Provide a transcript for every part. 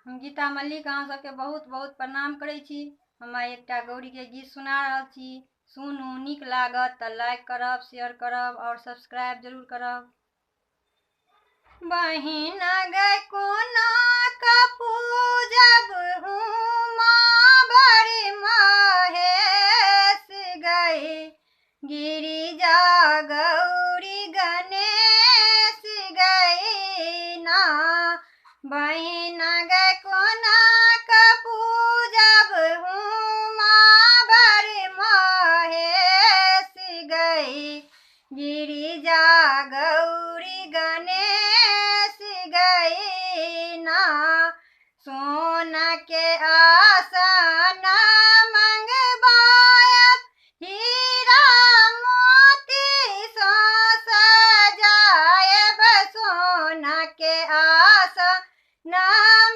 हम गीता मल्लिक अहाँ सबके बहुत बहुत प्रणाम करै छी। हम एकटा गौरी के गीत सुना रहल छी। सुनू, नीक लागत तऽ लाइक करब, शेयर करब और सब्सक्राइब जरूर करब। बहिन गए कोना का पूजब उमा बड़ी महेश गए, गिरिजा गौरी गणेश गए ना। बहिन गए कोना का पूजब उमा बड़ी महेश गए, गिरिजा गौरी गणेश गए ना। सोना के आसन मंगवायब, हीरा मोती सो सजायब। सोना के आसन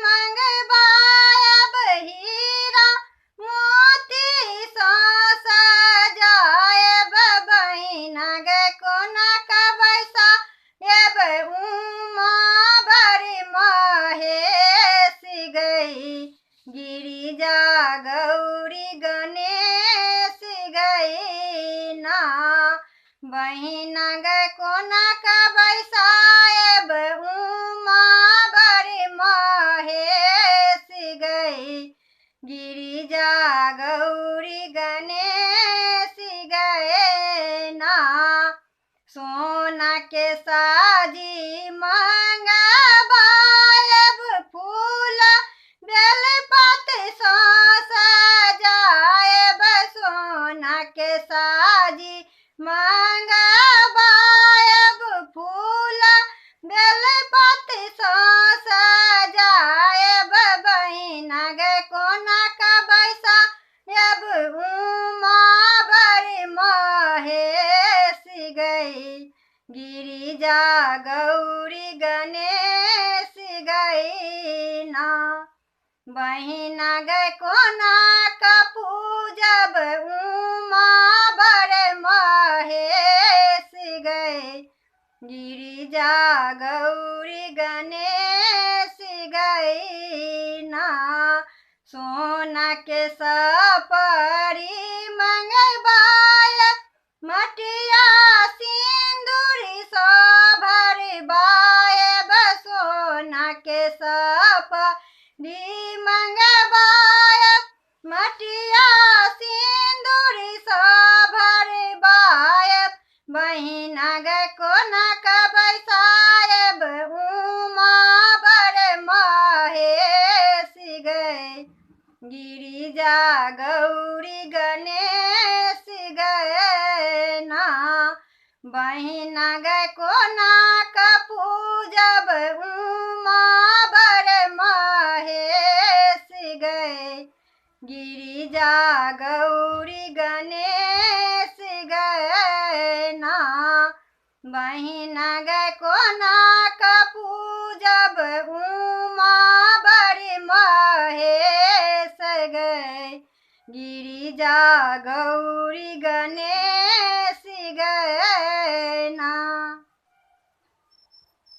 मंगवायब, हीरा मोती सो सजायब। बहिन गए कोना का बैसायब उमा बड़ी महेश गई, गिरिजा गौरी गणेश गई ना। बहिन गए कोना का बैसायब उमा बड़ी महेश गई, गिरिजा गौरी गणेश गए ना। सोना के साजी मंगवायब, फूल बेलपत्र सो सजायब। सोना के साजी मंगवायब, फूल बेलपत्र सो सजायब। बहिन गए कोना का बैसायब उमा बड़ी महेश गई, गिरिजा गौरी गणेश गई ना। बहिन गए कोना का पूजब उमा बड़ी महेश गई, गिरिजा गौरी गणेश गई ना। सोना के सपरी मंगवायब, मटिया सिंदूरी सो भरवायब। सोना के सपरी मंगवायब, मटिया सिंदूरी सो भरवायब। बहिन गए कोना का बैसायब उमा बड़ी महेश गई, गिरिजा गौरी गणेश गए ना। बहिन गए कोना का पूजब उमा बड़ी महेश गई, गिरिजा गौरी गणेश गए ना। बहिन गए कोना का पूजब उमा बड़ी महेश गई, गिरिजा गौरी गणेश